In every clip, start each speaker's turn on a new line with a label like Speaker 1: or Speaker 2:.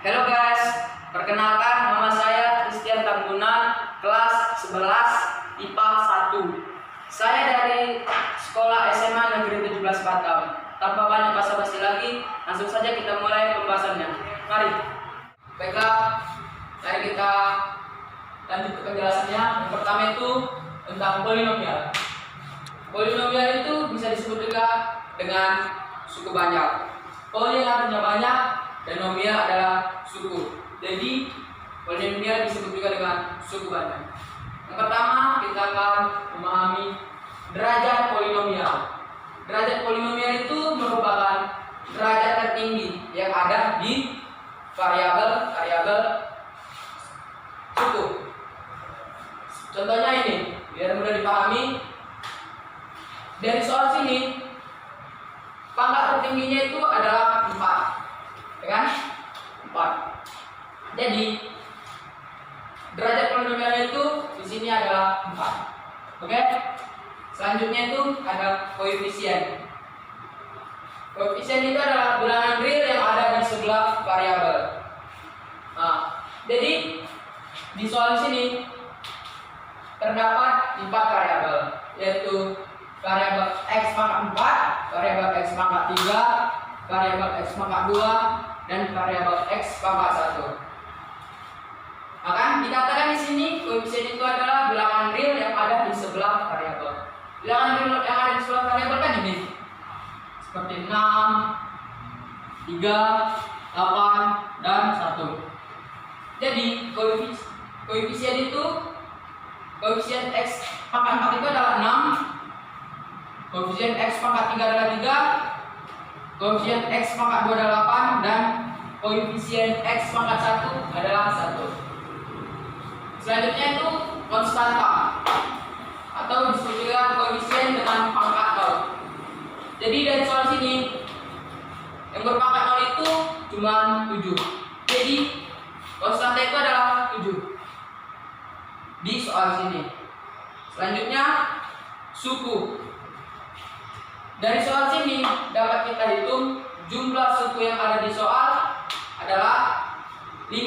Speaker 1: Halo guys, perkenalkan nama saya Christian Tambunan, kelas 11 IPA 1. Saya dari Sekolah SMA Negeri 17 Batam. Tanpa banyak basa-basi lagi, langsung saja kita mulai pembahasannya. Mari. Baiklah, mari kita lanjut ke penjelasannya. Yang pertama itu tentang polinomial. Polinomial itu bisa disebut juga dengan suku banyak. Poli artinya banyak dan nomial adalah suku. Jadi polinomial disebut juga dengan suku banyak. Yang pertama kita akan memahami derajat polinomial. Derajat polinomial itu merupakan derajat tertinggi yang ada di variabel suku. Contohnya ini, biar mudah dipahami. Dari soal sini, pangkat tertingginya itu adalah 4, ya kan? 4. Jadi derajat polinomialnya itu di sini adalah 4. Oke? Selanjutnya itu ada koefisien. Koefisien itu adalah bilangan real yang ada di sebelah variabel. Nah, jadi di soal sini terdapat 4 variabel, yaitu variabel x pangkat 4, variabel x pangkat 3, variabel x pangkat 2, dan variabel x pangkat 1. Maka dikatakan di sini koefisien itu adalah bilangan real yang ada di sebelah variabel. Bilangan real yang ada di sebelah variabel kan ini, seperti 6, 3, 8, dan 1. Jadi koefisien itu, koefisien x pangkat 4 itu adalah 6, koefisien x pangkat 3 adalah 3, koefisien x pangkat 2 adalah 8, dan koefisien x pangkat 1 adalah 1. Selanjutnya itu konstanta, atau disebut juga koefisien dengan pangkat 0. Jadi dari soal sini yang berpangkat 0 itu cuma 7. Jadi konstanta itu adalah 7 di soal sini. Selanjutnya suku. Dari soal sini dapat kita hitung jumlah suku yang ada di soal adalah 5,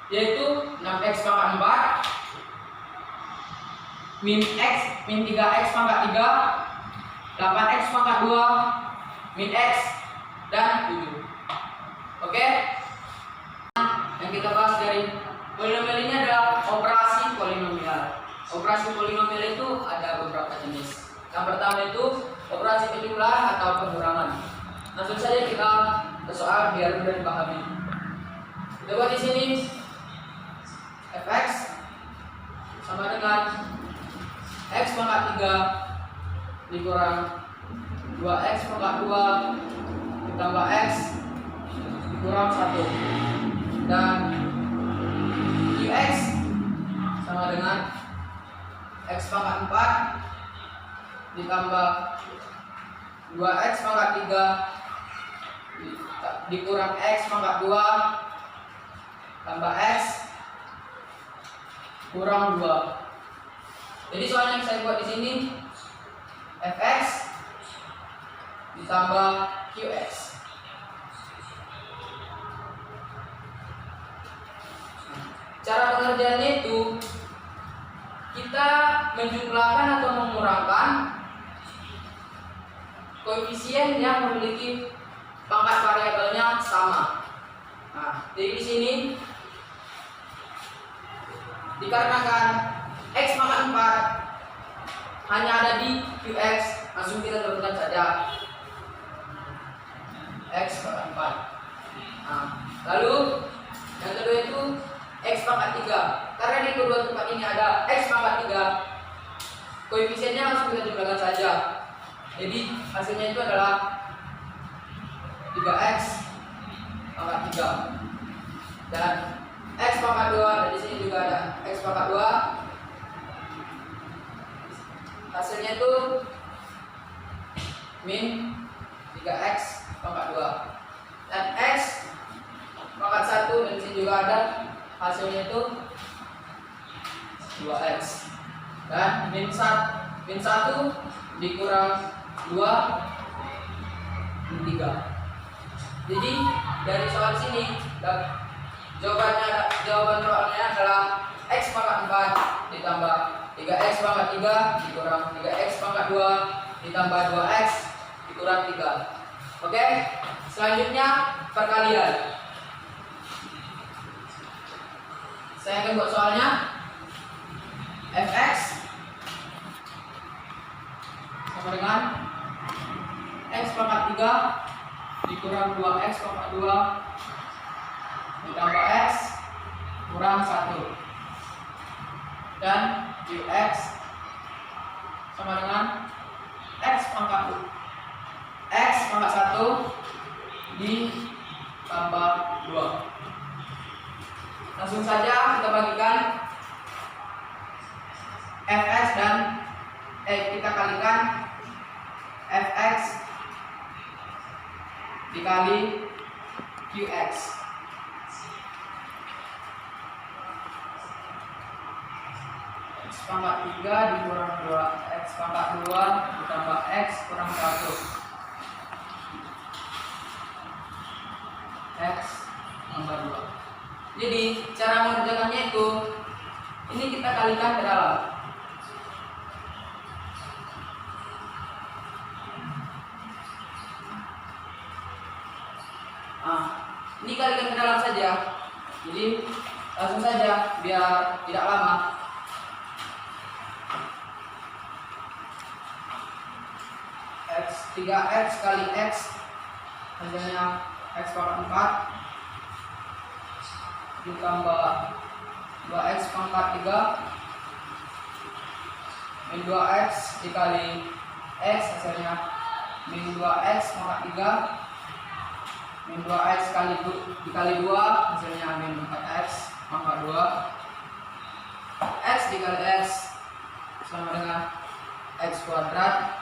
Speaker 1: yaitu 6x pangkat 4, min 3x pangkat 3, 8x pangkat 2, min x, dan 7. Oke? Yang kita bahas dari polinomial ini adalah operasi polinomial. Operasi polinomial itu ada beberapa jenis. Yang pertama itu operasi penjumlahan atau pengurangan. Langsung saja kita ke soal biar mudah dipahami. Kita buat di sini fx sama dengan x pangkat 3 dikurang 2x pangkat 2 ditambah x dikurang 1, dan qx sama dengan x pangkat 4 ditambah 2x pangkat 3 dikurang x pangkat 2 tambah x kurang 2. Jadi soalnya yang saya buat di sini fx ditambah qx. Cara pengerjaannya itu kita menjumlahkan atau mengurangkan koefisien yang memiliki pangkat variabelnya sama. Nah, jadi di sini dikarenakan x pangkat 4 hanya ada di qx, langsung kita tentukan saja x pangkat 4. Nah, lalu yang kedua itu x pangkat 3. Karena di kedua tempat ini ada x pangkat 3, koefisiennya langsung kita jumlahkan saja. Jadi hasilnya itu adalah 3x pangkat 3 dan x pangkat 2, dan di sini juga ada x pangkat 2. Hasilnya itu min 3x pangkat 2 dan x pangkat 1, dan di sini juga ada hasilnya itu 2x, dan min 1 dikurang 2 min 3. Jadi dari soal sini Jawaban soalnya adalah X pangkat 4 ditambah 3X pangkat 3 dikurang 3X pangkat 2 ditambah 2X dikurang 3. Oke, selanjutnya perkalian. Saya akan buat soalnya. Fx sama dengan X pangkat 3 dikurang 2X pangkat 2 ditambah X kurang 1, dan Qx sama dengan X pangkat 1 ditambah 2. Langsung saja kita bagikan Fx dan kita kalikan Fx dikali Qx. X pangkat 3 dikurang 2X pangkat 2 ditambah X kurang 1. X tambah 2. Jadi cara mengerjakannya itu, ini kita kalikan ke dalam. Ini kalikan ke dalam saja. Jadi langsung saja biar tidak lama. X 3X kali X hasilnya X pangkat 4 ditambah 2X pangkat 3 min 2X dikali X hasilnya min 2X pangkat 3 min 2X dikali 2 hasilnya min 4X pangkat 2. X dikali X sama dengan X kuadrat.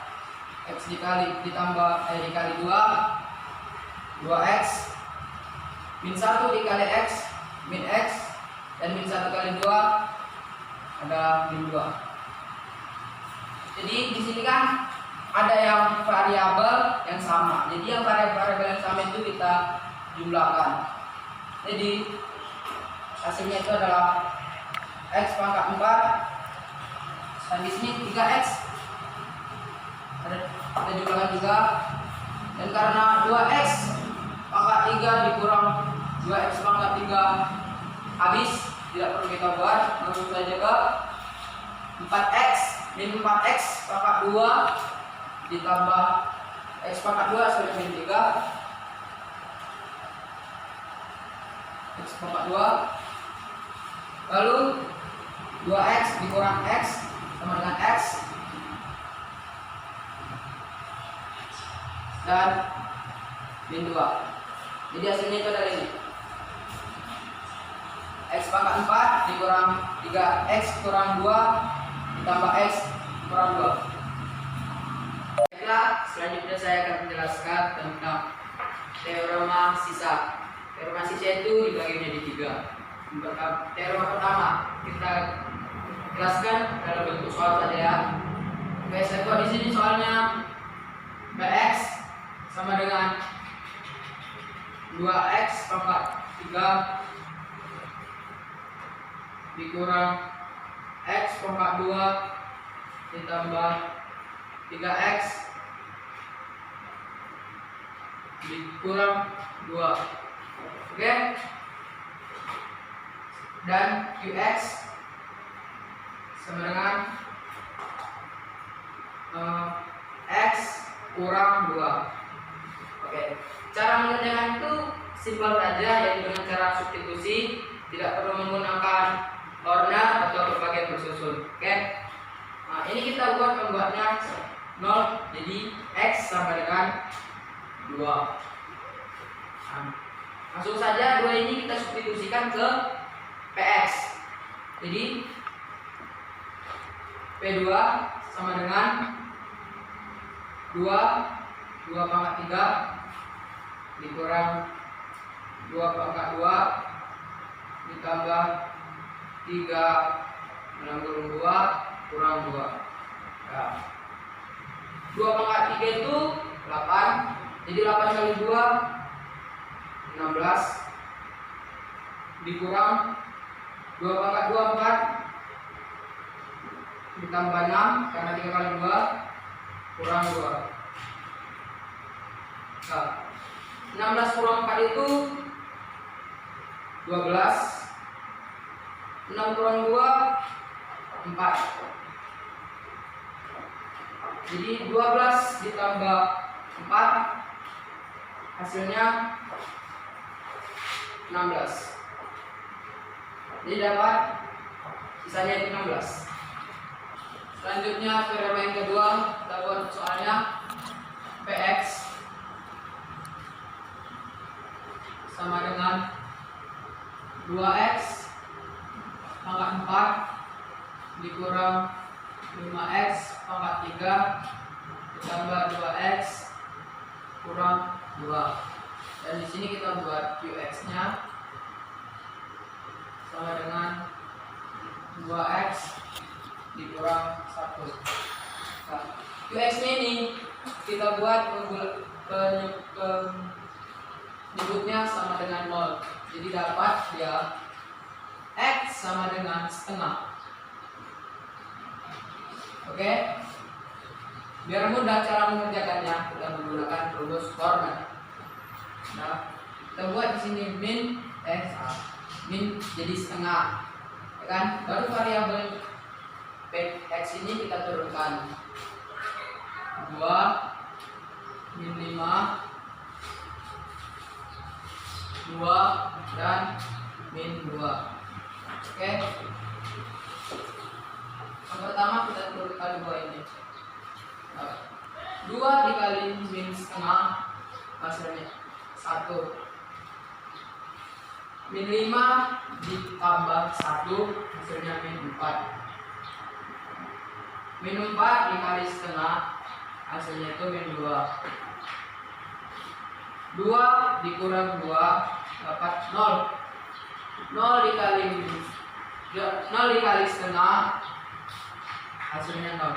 Speaker 1: X ditambah dikali 2X min 1 dikali X min X, dan min 1 kali 2 ada min 2. Jadi di sini kan ada yang variabel yang sama. Jadi yang variabel yang sama itu kita jumlahkan. Jadi hasilnya itu adalah X pangkat 4, dan di sini 3X kita jumlahkan juga, dan karena 2X pangkat 3 dikurang 2X pangkat 3 habis, tidak perlu kita buat, langsung saja ke 4X min 4X pangkat 2 ditambah X pangkat 2 sama min 3 X pangkat 2, lalu 2X dikurang X sama dengan X, dan min 2. Jadi hasilnya itu adalah ini, X pangkat 4 dikurang 3X kurang 2 ditambah X kurang 2. Baiklah, selanjutnya saya akan menjelaskan tentang teorema sisa. Teorema sisa itu dibagi menjadi 3. Teorema pertama kita jelaskan dalam bentuk soal saja ya. Oke, saya buat di sini soalnya. Px sama dengan 2X pangkat 3 dikurang X pangkat 2 ditambah 3X dikurang 2. Oke, dan Qx sama dengan X kurang 2. Oke, cara mengerjakan itu simpel saja, yaitu dengan cara substitusi, tidak perlu menggunakan order atau berbagai bersusun. Oke, nah ini kita membuatnya 0, jadi X sama dengan 2. Langsung saja 2 ini kita substitusikan ke Px. Jadi P2 sama dengan 2 pangkat 3 dikurang 2 pangkat 2 ditambah 3 menanggung 2 kurang 2. Nah, 2 pangkat 3 itu 8. Jadi 8 kali 2 16 dikurang 2 pangkat 2 4 ditambah 6 karena 3 kali 2 kurang 2. Nah, 16 kurang 4 itu 12. 6 kurang 2 4. Jadi 12 ditambah 4 hasilnya 16. Jadi dapat sisanya itu 16. Selanjutnya teorema yang kedua, kita buat soalnya Px sama dengan 2x pangkat 4 dikurang 5x pangkat 3 ditambah 2x kurang 2. Dan di sini kita buat qx-nya sama dengan 2x dikurang 1. Nah, qx-nya ini kita buat penyebutnya sama dengan 0. Jadi dapat dia x sama dengan setengah. Oke. Biar mudah cara mengerjakannya, kita menggunakan rumus Corner. Nah, kita buat di sini min x min jadi setengah, ya kan? Baru variabel x ini kita turunkan 2 min 5 2 dan min 2. Oke. Yang pertama kita turunkan 2 ini. 2 dikali min setengah hasilnya 1. Min 5 ditambah 1 hasilnya min 4. Min 4 dikali setengah hasilnya itu min 2. 2 dikurang 2 dapat 0. 0 dikali setengah hasilnya 0.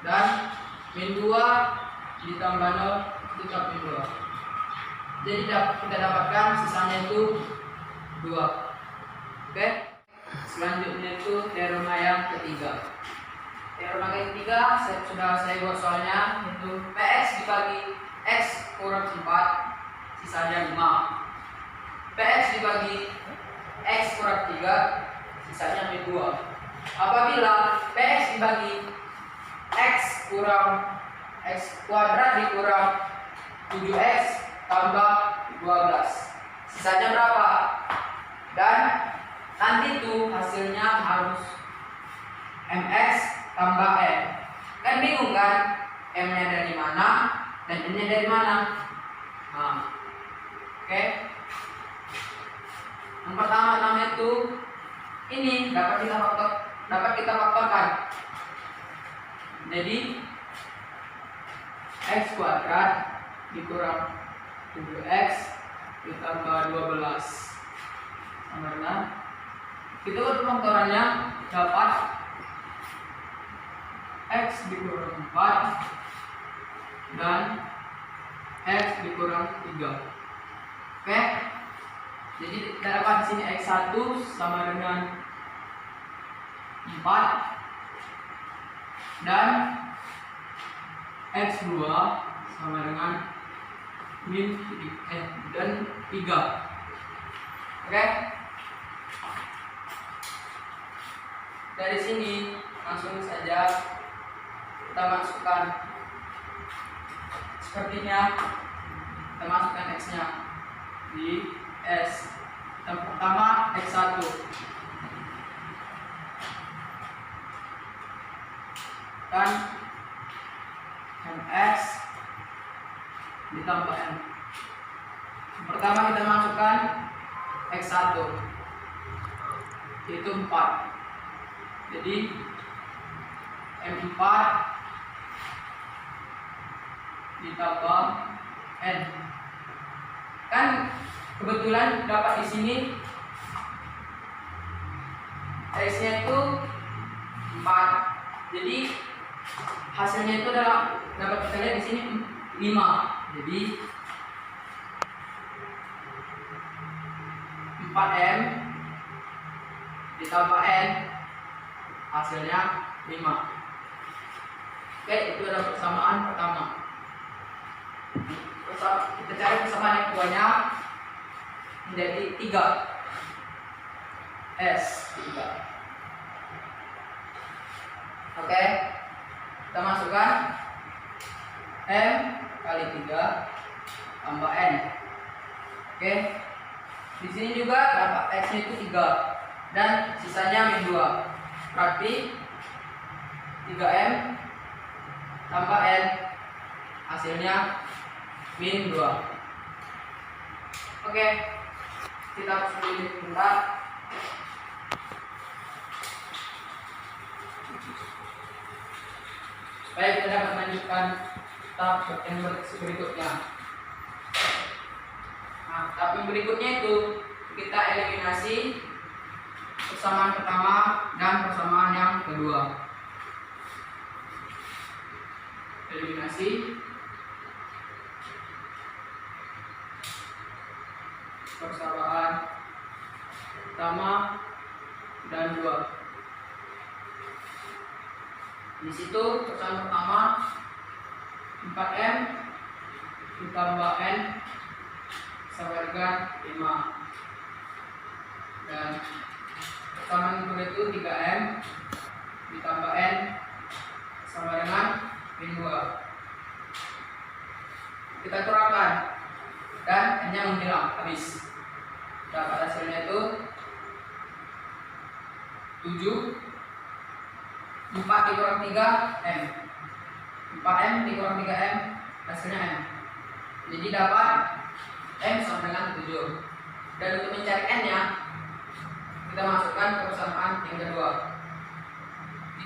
Speaker 1: Dan min 2 ditambah 0 tetap min 2. Jadi kita dapatkan sisanya itu 2. Oke. Selanjutnya itu teorema yang ketiga. Teorema yang ketiga sudah saya buat soalnya, itu Px dibagi x kurang 4 sisanya 5. Px dibagi x kurang 3 sisanya min 2. Apabila Px dibagi x kurang x kuadrat dikurang 7x tambah 12 sisanya berapa? Dan nanti tuh hasilnya harus mx tambah n. Kan bingung kan? M nya dari mana dan n nya dari mana? Nah, oke. Yang pertama namanya tuh ini dapat kita faktorkan. Jadi x kuadrat dikurang 7x ditambah 12 sama dengan kita buat pengfaktorannya dapat x dikurang 4 dan x dikurang 3. Oke. Jadi kita dapat di sini x1 sama dengan 4 dan x2 sama dengan dan 3. Oke. Dari sini langsung saja kita masukkan sepertinya, kita masukkan x-nya di s. Yang pertama x1 dan mx ditambah n. Yang pertama kita masukkan x1 itu 4. Jadi m4 ditambah n. Kan kebetulan dapat di sini x-nya itu 4. Jadi hasilnya itu adalah dapat kita lihat di sini 5. Jadi 4 4M ditambah N hasilnya 5. Oke, itu adalah persamaan pertama. Kita cari persamaan yang keduanya menjadi 3 S 3. Oke, kita masukkan M kali 3 tambah N. Oke, di sini juga dapat X nya itu 3 dan sisanya min 2. Berarti 3M tambah N hasilnya min 2. Oke, kita susun bentar. Supaya kita dapat melanjutkan tahap yang berikutnya. Nah, tahap yang berikutnya itu kita eliminasi persamaan pertama dan persamaan yang kedua. Eliminasi persamaan pertama dan 2. Di situ persamaan pertama 4M ditambah N sama dengan 5, dan persamaan kedua itu 3M ditambah N sama dengan min 2. Kita kurangkan dan N nya menghilang habis. Dapat hasilnya itu 7. 4 dikurang 3 M. 4M dikurang 3M hasilnya M. Jadi dapat M sama dengan 7. Dan untuk mencari N nya kita masukkan ke persamaan yang kedua.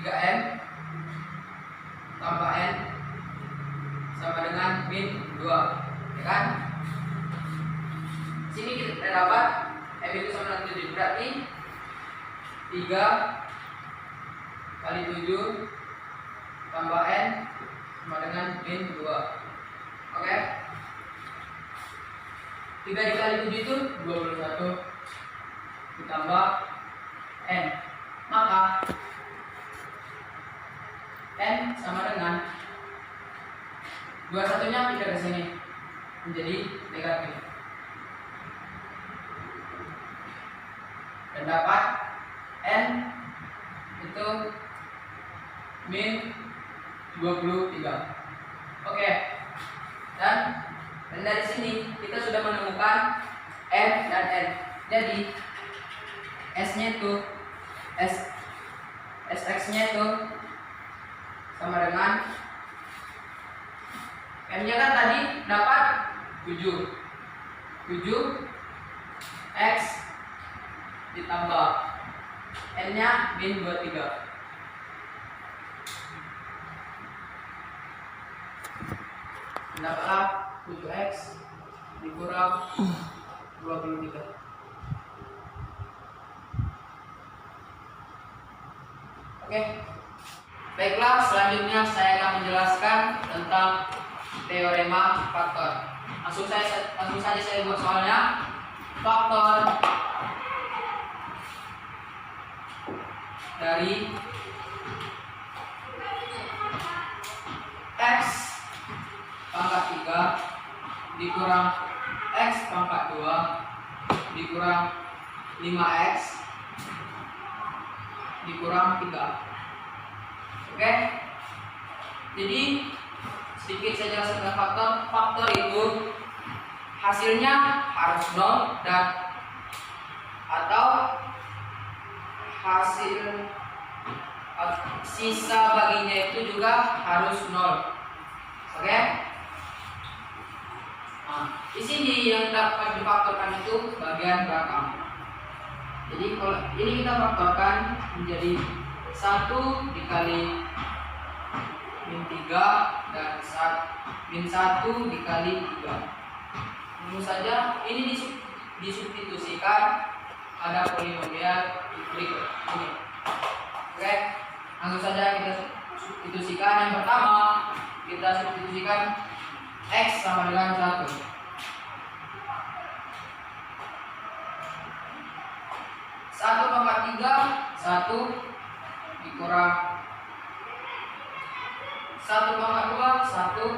Speaker 1: 3M tambah N sama dengan min 2, ya kan? Sini kita dapat M itu sama dengan 7. Berarti 3 kali 7 tambah N sama dengan min 2. Oke? 3 dikali 7 itu 21 ditambah N. Maka N sama dengan 21 nya pindah ke sini menjadi negatif. Dan dapat N itu min 23. Oke. Dan dari sini kita sudah menemukan M dan N. Jadi S-nya itu SX-nya itu sama dengan M-nya kan tadi dapat 7 X ditambah N-nya min 23. Dapatlah 7X dikurang 23. Oke. Baiklah, selanjutnya saya akan menjelaskan tentang teorema faktor. Langsung saja saya buat soalnya. Faktor dari X pangkat 3 dikurang X pangkat 2 dikurang 5X dikurang 3. Oke? Jadi sedikit saya jelaskan tentang faktor. Faktor itu hasilnya harus 0 dan atau hasil sisa baginya itu juga harus 0. Oke? Nah, di sini yang dapat difaktorkan itu bagian belakang. Jadi kalau ini kita faktorkan menjadi 1 dikali min 3 dan min 1 dikali 3. Tentu saja ini disubstitusikan pada polinomial berikut ini. Oke, langsung saja kita substitusikan. Yang pertama kita substitusikan X sama dengan 1. 1/3 1 dikurang 1/2 1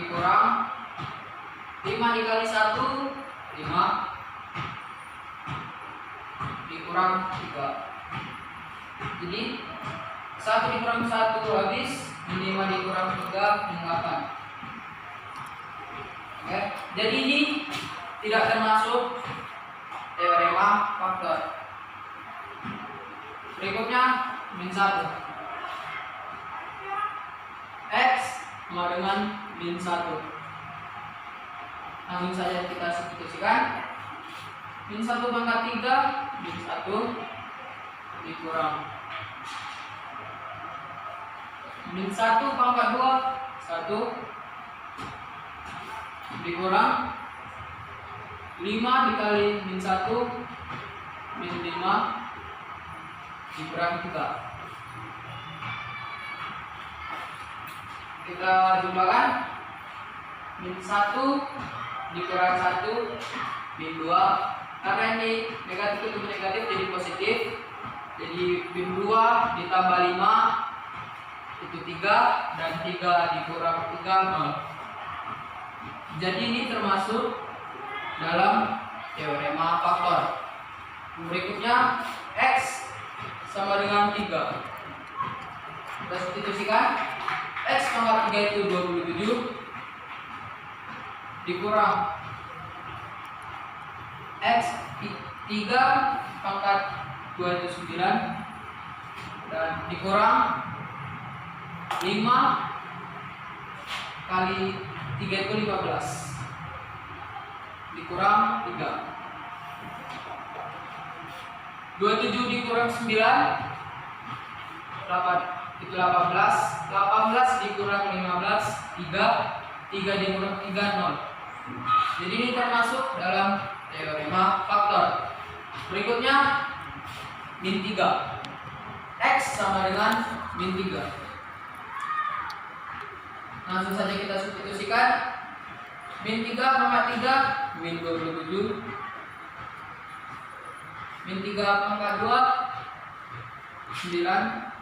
Speaker 1: dikurang 5 dikali 1 5 dikurang 3. Jadi 1 dikurang 1 habis, 5 dikurang 3 8. Oke, jadi ini tidak termasuk teorema faktor. Berikutnya min 1. X sama dengan min 1. Langsung saja kita substitusikan. Min 1/3 min 1 dikurang min 1/2 1 dikurang 5 dikali min 1 min 5 dikurang 3. Kita jumlahkan. Min 1 dikurang 1 min 2. Karena ini negatif ketemu negatif jadi positif. Jadi min 2 ditambah 5 itu 3, dan 3 dikurang 3 0. Jadi ini termasuk dalam teorema faktor. Berikutnya X sama dengan 3. Kita substitusikan. X pangkat 3 itu 27 dikurang X 3 pangkat 2 itu 9, dan dikurang 5 kali 3 itu 15 dikurang 3. 27 dikurang 9 8 itu 18. 18 dikurang 15 3 dikurang 3 0. Jadi ini termasuk dalam teorema faktor. Berikutnya min 3. X sama dengan min 3. Langsung saja kita substitusikan. Min 3/3 min 27. Min 3/2 9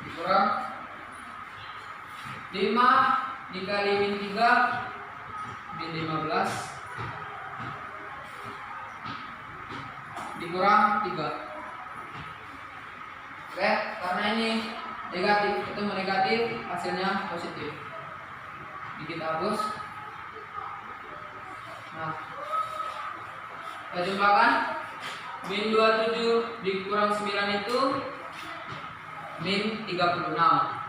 Speaker 1: dikurang 5 dikali min 3 min 15 dikurang 3. Oke, karena ini negatif ketemu negatif hasilnya positif. Jadi kita hapus. Nah, kita jumlahkan. Min 27 dikurang 9 itu min 36.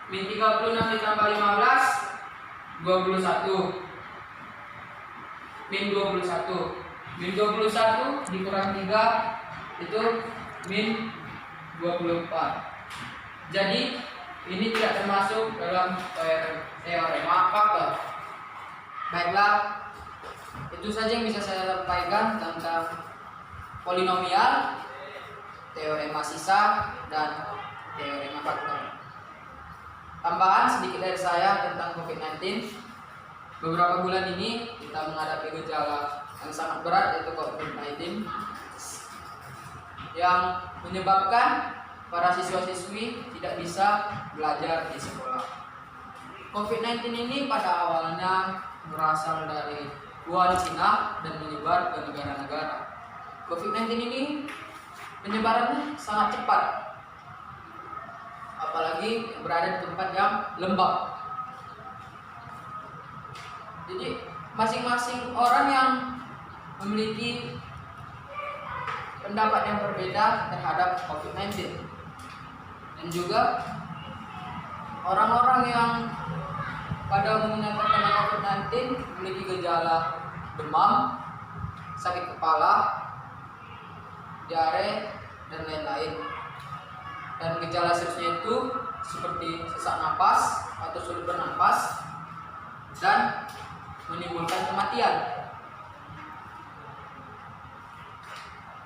Speaker 1: Min 36 ditambah 15 21. Min 21. Min 21 dikurang 3 itu min 24. Jadi ini tidak termasuk dalam teorema faktor. Baiklah, itu saja yang bisa saya sampaikan tentang polinomial, teorema sisa, dan teorema faktor. Tambahan sedikit dari saya tentang COVID-19. Beberapa bulan ini kita menghadapi gejala yang sangat berat, yaitu COVID-19, yang menyebabkan para siswa-siswi tidak bisa belajar di sekolah. COVID-19 ini pada awalnya berasal dari Wuhan, Cina, dan menyebar ke negara-negara. COVID-19 ini penyebarannya sangat cepat, apalagi berada di tempat yang lembab. Jadi masing-masing orang yang memiliki pendapat yang berbeda terhadap COVID-19, dan juga orang-orang yang pada umumnya terkena COVID-19 memiliki gejala demam, sakit kepala, diare, dan lain-lain. Dan gejala seriusnya itu seperti sesak napas atau sulit bernapas dan menimbulkan kematian.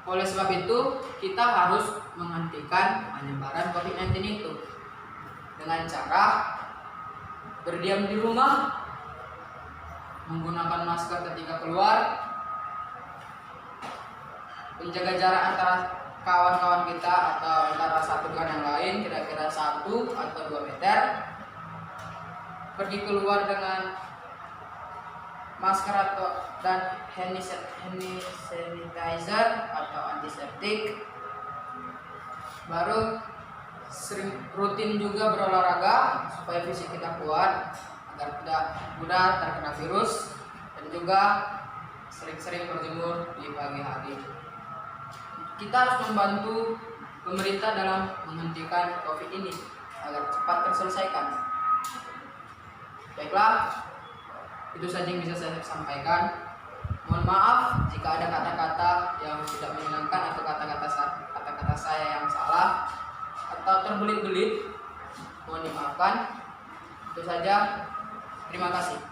Speaker 1: Oleh sebab itu, kita harus menghentikan penyebaran COVID-19 itu dengan cara berdiam di rumah, menggunakan masker ketika keluar, menjaga jarak antara kawan-kawan kita atau antara satu dengan yang lain kira-kira 1 atau 2 meter. Pergi keluar dengan masker dan hand sanitizer atau antiseptik. Baru rutin juga berolahraga supaya fisik kita kuat agar tidak mudah terkena virus, dan juga sering-sering berjemur di pagi hari. Kita harus membantu pemerintah dalam menghentikan COVID ini agar cepat terselesaikan. Baiklah, itu saja yang bisa saya sampaikan. Mohon maaf jika ada kata-kata yang tidak menyenangkan atau kata-kata saya yang salah atau terbelit-belit. Mohon dimaafkan. Itu saja. Terima kasih.